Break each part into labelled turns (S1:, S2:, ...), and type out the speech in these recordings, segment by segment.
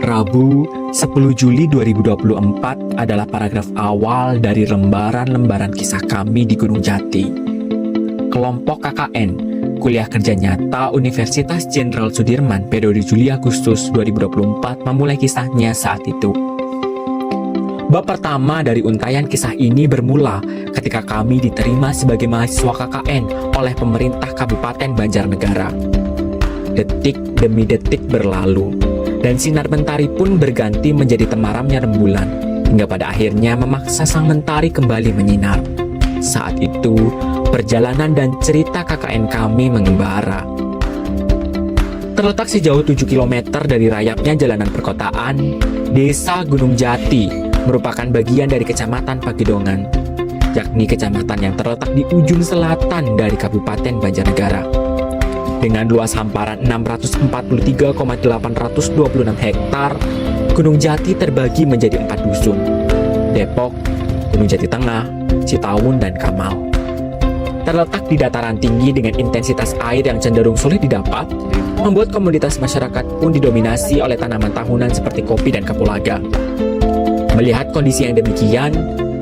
S1: Rabu, 10 Juli 2024 adalah paragraf awal dari lembaran-lembaran kisah kami di Gunung Jati. Kelompok KKN, Kuliah Kerja Nyata Universitas Jenderal Sudirman periode Juli-Agustus 2024 memulai kisahnya saat itu. Bab pertama dari untayan kisah ini bermula ketika kami diterima sebagai mahasiswa KKN oleh pemerintah Kabupaten Banjarnegara. Detik demi detik berlalu, dan sinar mentari pun berganti menjadi temaramnya rembulan, hingga pada akhirnya memaksa sang mentari kembali menyinar. Saat itu, perjalanan dan cerita KKN kami mengembara. Terletak sejauh 7 km dari rayapnya jalanan perkotaan, Desa Gunung Jati merupakan bagian dari Kecamatan Pagedongan, yakni kecamatan yang terletak di ujung selatan dari Kabupaten Banjarnegara. Dengan luas hamparan 643,826 hektar, Gunung Jati terbagi menjadi 4 dusun: Depok, Gunung Jati Tengah, Citaun, dan Kamal. Terletak di dataran tinggi dengan intensitas air yang cenderung sulit didapat, membuat komunitas masyarakat pun didominasi oleh tanaman tahunan seperti kopi dan kapulaga. Melihat kondisi yang demikian,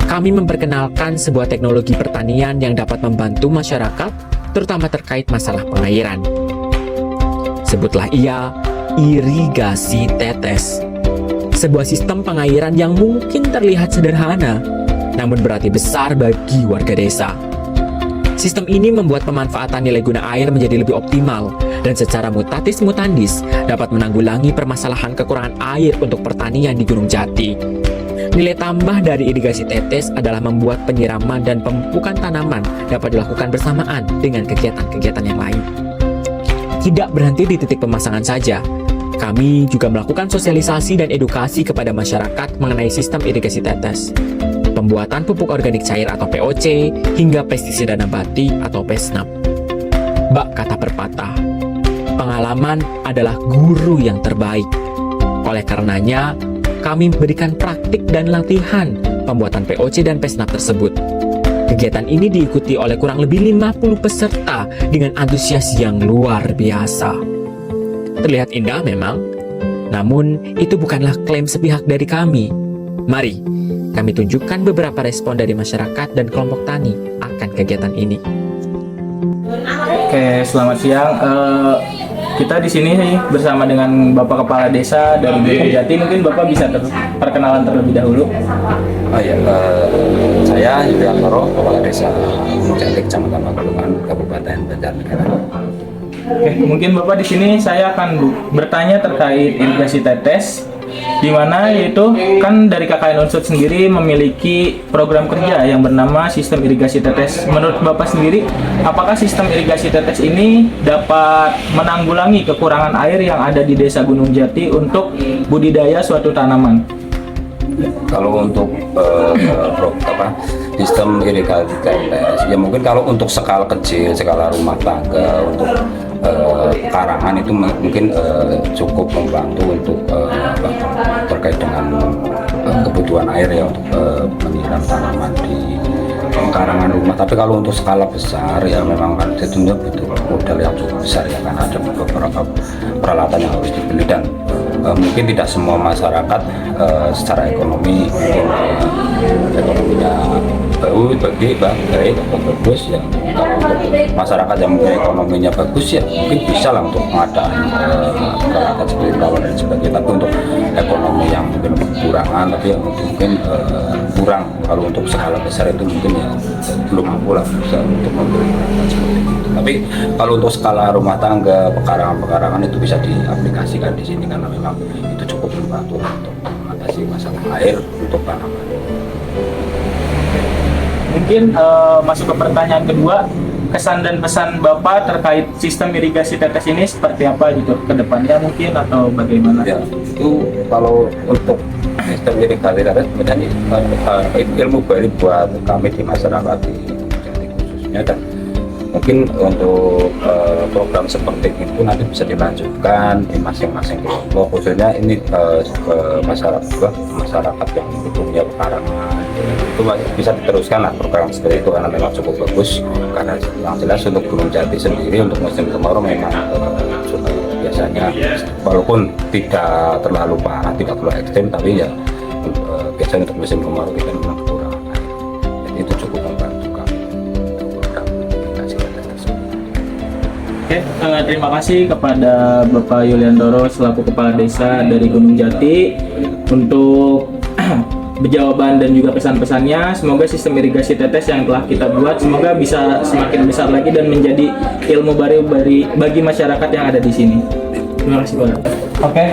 S1: kami memperkenalkan sebuah teknologi pertanian yang dapat membantu masyarakat, terutama terkait masalah pengairan. Sebutlah ia irigasi tetes. Sebuah sistem pengairan yang mungkin terlihat sederhana, namun berarti besar bagi warga desa. Sistem ini membuat pemanfaatan nilai guna air menjadi lebih optimal dan secara mutatis mutandis dapat menanggulangi permasalahan kekurangan air untuk pertanian di Gunung Jati. Nilai tambah dari irigasi tetes adalah membuat penyiraman dan pemupukan tanaman dapat dilakukan bersamaan dengan kegiatan-kegiatan yang lain. Tidak berhenti di titik pemasangan saja, kami juga melakukan sosialisasi dan edukasi kepada masyarakat mengenai sistem irigasi tetes, pembuatan pupuk organik cair atau POC, hingga pestisida nabati atau PESNAP. Bak kata perpatah, pengalaman adalah guru yang terbaik. Oleh karenanya, kami memberikan praktik dan latihan pembuatan POC dan PESNAP tersebut. Kegiatan ini diikuti oleh kurang lebih 50 peserta dengan antusias yang luar biasa. Terlihat indah memang, namun itu bukanlah klaim sepihak dari kami. Mari, kami tunjukkan beberapa respon dari masyarakat dan kelompok tani akan kegiatan ini.
S2: Oke, selamat siang. Kita di sini bersama dengan Bapak Kepala Desa dari Gunung Jati. Mungkin Bapak bisa perkenalan terlebih dahulu.
S3: Oh ya, saya Yulian Toro, Kepala Desa Gunung Jati, Kecamatan Pagedongan, Kabupaten Banjarnegara.
S2: Oke, mungkin Bapak di sini saya akan bertanya terkait irigasi tetes, di mana yaitu kan dari KKN Unsud sendiri memiliki program kerja yang bernama sistem irigasi tetes. Menurut Bapak sendiri, apakah sistem irigasi tetes ini dapat menanggulangi kekurangan air yang ada di Desa Gunung Jati untuk budidaya suatu tanaman?
S3: Kalau untuk sistem irigasi tetes, ya mungkin kalau untuk skala kecil, skala rumah tangga, untuk pekarangan itu mungkin cukup membantu untuk terkait dengan kebutuhan air ya untuk menyiram tanaman di pekarangan rumah. Tapi kalau untuk skala besar ya memang kan tentunya butuh modal yang cukup besar ya, karena ada beberapa peralatan yang harus dibeli dan mungkin tidak semua masyarakat secara ekonomi ekonominya baik atau bagus ya. Kalau untuk masyarakat yang mungkin ekonominya bagus ya mungkin bisa lah untuk pengadaan peralatan seperti perawan dan sebagainya. Tapi untuk ekonomi yang mungkin kekurangan, tapi yang mungkin kurang, kalau untuk skala besar itu mungkin ya belum mampu lah bisa untuk membeli peralatan seperti itu. Tapi kalau untuk skala rumah tangga, pekarangan itu bisa diaplikasikan di sini karena memang itu cukup membantu untuk mengatasi masalah air untuk tanaman.
S2: Mungkin masuk ke pertanyaan kedua, kesan dan pesan Bapak terkait sistem irigasi tetes ini seperti apa gitu ke depannya mungkin atau bagaimana?
S3: Ya, itu kalau untuk sistem irigasi tetes sebenarnya ilmu baru buat kami di masyarakat di Jati khususnya, dan mungkin untuk program seperti itu nanti bisa dilanjutkan di masing-masing kelompok, khususnya ini masyarakat yang punya pekarangan itu bisa diteruskan lah program seperti itu karena memang cukup bagus. Karena yang jelas untuk Gunung Jati sendiri untuk musim kemarau memang sudah biasanya, walaupun tidak terlalu parah, tidak terlalu ekstrem, tapi ya biasanya untuk musim kemarau kita memang kekurangan air. Jadi itu cukup membantu kami untuk program irigasi tetes tersebut.
S2: Oke, terima kasih kepada Bapak Yuliantoro selaku Kepala Desa dari Gunung Jati untuk jawaban dan juga pesan-pesannya. Semoga sistem irigasi tetes yang telah kita buat semoga bisa semakin besar lagi dan menjadi ilmu baru bagi masyarakat yang ada di sini. Terima kasih Pak. Oke,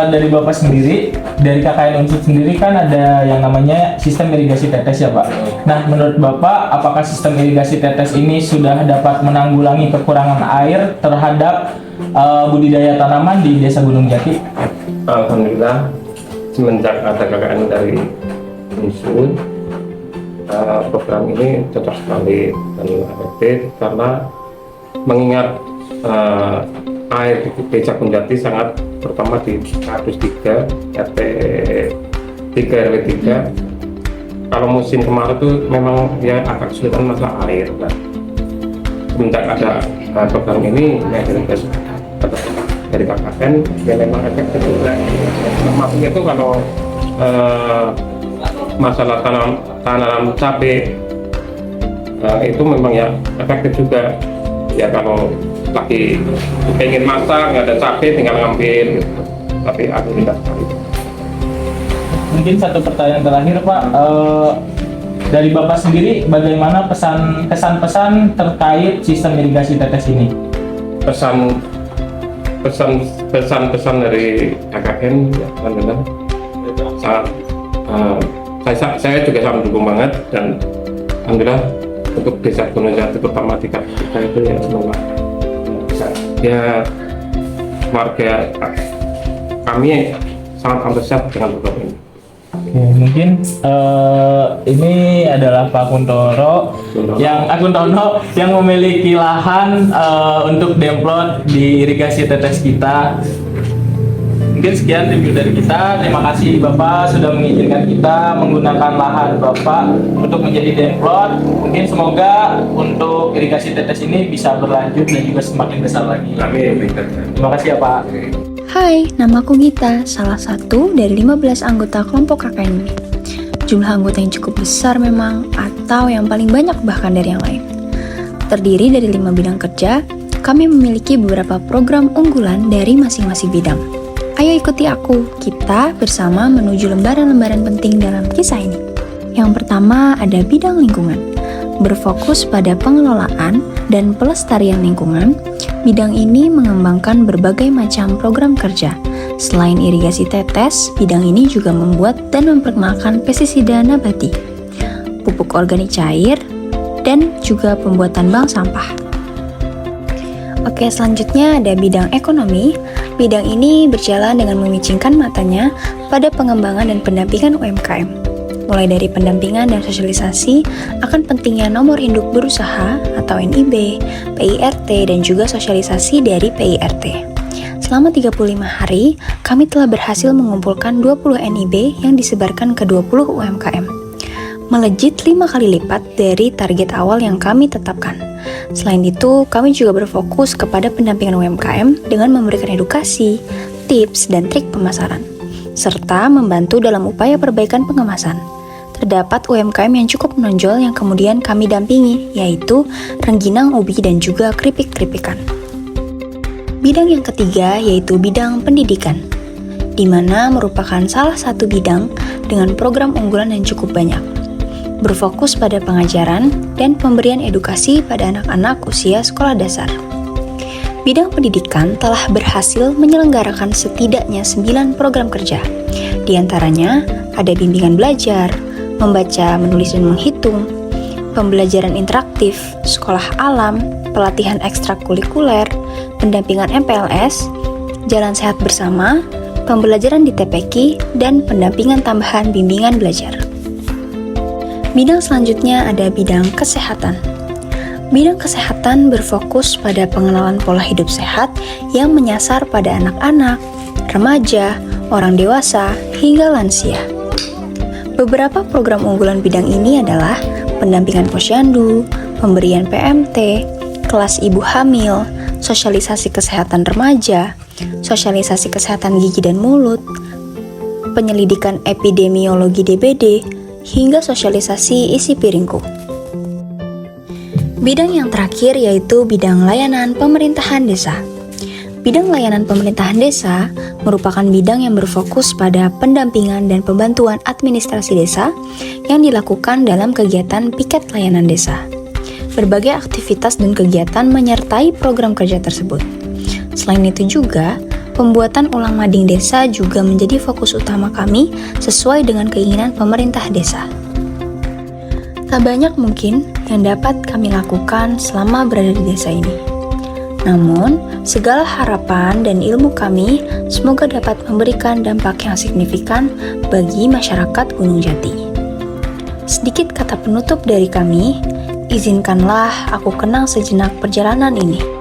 S2: dari Bapak sendiri, dari KKN Unsut sendiri kan ada yang namanya sistem irigasi tetes ya Pak. Nah, menurut Bapak, apakah sistem irigasi tetes ini sudah dapat menanggulangi kekurangan air terhadap budidaya tanaman di Desa Gunung Jati?
S4: Alhamdulillah, semenjak ada KKN dari Unsut, program ini cocok sekali dan efektif karena mengingat air di Desa Gunung Jati sangat, terutama di 103 RT 3 RW 3, kalau musim kemarau itu memang ya agak kesulitan masalah air. Kan. Semenjak ada program ini dari KKN ya memang efektif juga. Maksudnya itu kalau masalah tanam cabai itu memang ya efektif juga ya. Kalau lagi pengen masak nggak ada cabai tinggal ngambil gitu. Tapi alhamdulillah sekali.
S2: Mungkin satu pertanyaan terakhir Pak, dari Bapak sendiri bagaimana kesan-pesan terkait sistem irigasi tetes ini? Pesan dari KKN ya, alhamdulillah sangat saya juga sangat mendukung banget, dan alhamdulillah untuk Desa Gunung Jati terutama di kita itu ya semoga ya warga kami sangat antusias dengan program ini. Oke, mungkin ini adalah Pak Kuntono yang memiliki lahan untuk demplot di irigasi tetes kita. Mungkin sekian review dari kita. Terima kasih Bapak sudah mengizinkan kita menggunakan lahan Bapak untuk menjadi demplot. Mungkin semoga untuk irigasi tetes ini bisa berlanjut dan juga semakin besar lagi.
S4: Amin.
S2: Terima kasih ya Pak.
S5: Hai, namaku Gita, salah satu dari 15 anggota kelompok KKN ini. Jumlah anggota yang cukup besar memang, atau yang paling banyak bahkan dari yang lain. Terdiri dari 5 bidang kerja, kami memiliki beberapa program unggulan dari masing-masing bidang. Ayo ikuti aku, kita bersama menuju lembaran-lembaran penting dalam kisah ini. Yang pertama ada bidang lingkungan. Berfokus pada pengelolaan dan pelestarian lingkungan, bidang ini mengembangkan berbagai macam program kerja. Selain irigasi tetes, bidang ini juga membuat dan memperkenalkan pestisida nabati, pupuk organik cair, dan juga pembuatan bank sampah. Oke, selanjutnya ada bidang ekonomi. Bidang ini berjalan dengan memicingkan matanya pada pengembangan dan pendampingan UMKM. Mulai dari pendampingan dan sosialisasi akan pentingnya nomor induk berusaha atau NIB, PIRT, dan juga sosialisasi dari PIRT. Selama 35 hari, kami telah berhasil mengumpulkan 20 NIB yang disebarkan ke 20 UMKM. Melejit 5 kali lipat dari target awal yang kami tetapkan. Selain itu, kami juga berfokus kepada pendampingan UMKM dengan memberikan edukasi, tips, dan trik pemasaran, serta membantu dalam upaya perbaikan pengemasan. Terdapat UMKM yang cukup menonjol yang kemudian kami dampingi, yaitu rengginang ubi dan juga keripik-keripikan. Bidang yang ketiga yaitu bidang pendidikan, di mana merupakan salah satu bidang dengan program unggulan yang cukup banyak. Berfokus pada pengajaran dan pemberian edukasi pada anak-anak usia sekolah dasar. Bidang pendidikan telah berhasil menyelenggarakan setidaknya 9 program kerja. Di antaranya ada bimbingan belajar, membaca, menulis, dan menghitung, pembelajaran interaktif, sekolah alam, pelatihan ekstrakurikuler, pendampingan MPLS, jalan sehat bersama, pembelajaran di TPQ, dan pendampingan tambahan bimbingan belajar. Bidang selanjutnya ada bidang kesehatan. Bidang kesehatan berfokus pada pengenalan pola hidup sehat yang menyasar pada anak-anak, remaja, orang dewasa, hingga lansia. Beberapa program unggulan bidang ini adalah pendampingan posyandu, pemberian PMT, kelas ibu hamil, sosialisasi kesehatan remaja, sosialisasi kesehatan gigi dan mulut, penyelidikan epidemiologi DBD, hingga sosialisasi isi piringku. Bidang yang terakhir yaitu bidang layanan pemerintahan desa. Bidang layanan pemerintahan desa merupakan bidang yang berfokus pada pendampingan dan pembantuan administrasi desa yang dilakukan dalam kegiatan piket layanan desa. Berbagai aktivitas dan kegiatan menyertai program kerja tersebut. Selain itu juga, pembuatan ulang mading desa juga menjadi fokus utama kami sesuai dengan keinginan pemerintah desa. Tak banyak mungkin yang dapat kami lakukan selama berada di desa ini. Namun, segala harapan dan ilmu kami semoga dapat memberikan dampak yang signifikan bagi masyarakat Gunung Jati. Sedikit kata penutup dari kami, izinkanlah aku kenang sejenak perjalanan ini.